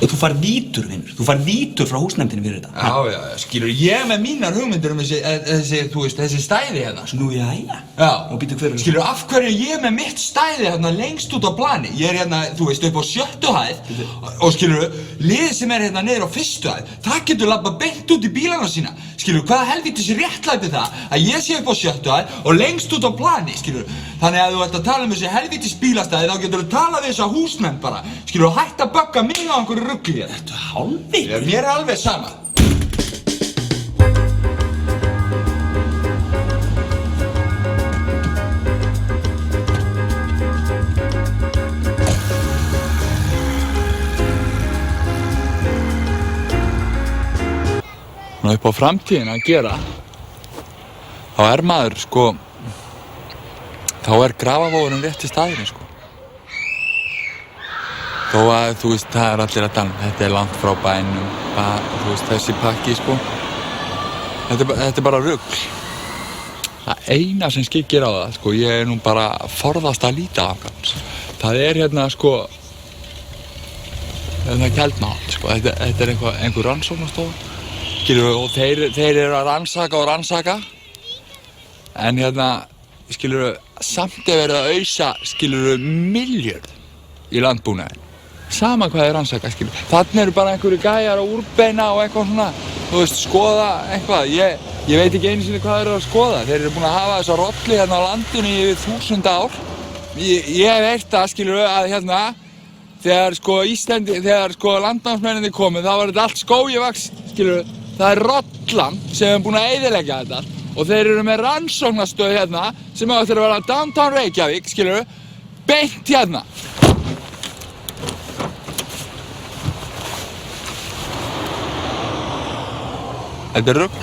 Og þú fær vítur, vinnur. Þú fær vítur frá húsnefndinni fyrir þetta. Já, skilur, ég með mínar hugmyndir þessi stæði hérna. Nú, jæja. Já. Og býtu hver Skilur, af hverju er ég með mitt stæði hérna lengst út á plani? Ég er hérna, upp á 7. hæð og skilur, liðið sem er hérna niður á 1. hæð, það getur labbað beint út í bílana sína. Skilur, hvaða helvítis réttlæti það að ég sé upp á 7. hæð og lengst út á plani, skilur. Þannig að þú ert að tala þessi helvítis bílastæði, þá getur þú talað við þessa húsnefnd bara. Skilur, og hætt að bögga mig á einhverju rugli hérna. Ertu hálfviti? Mér er alveg sama. Upp á framtíðin að gera, þá er maður, þá er grafavógurinn rétti staðurinn, Þó að, það er allir að tala, þetta er langt frá bænum, þessi pakki, Þetta er bara rugl. Það eina sem skyggir á það, ég er nú bara forðast að líta á hann. Það er hérna, Keldnaholt, þetta er einhver rannsóknastofa. Og þeir eru að rannsaka, en hérna, samt er verið að ausa, milljörð í landbúnaðinn. Sama hvað þeir rannsaka, Þarna eru bara einhverju gæjar að úrbeina og eitthvað svona, skoða eitthvað. Ég veit ekki einu sinni hvað þeir eru að skoða. Þeir eru búin að hafa þessa rollu hérna á landinu í yfir 1000 ár. Ég veit það, að hérna, þegar landnámsmennirnir komu, þá var þetta allt skógivaks, Það er rollan sem er búin að eyðileggja þetta og þeir eru með rannsóknastöð hérna sem á eftir að vera downtown Reykjavík, beint hérna. Þetta er rugl.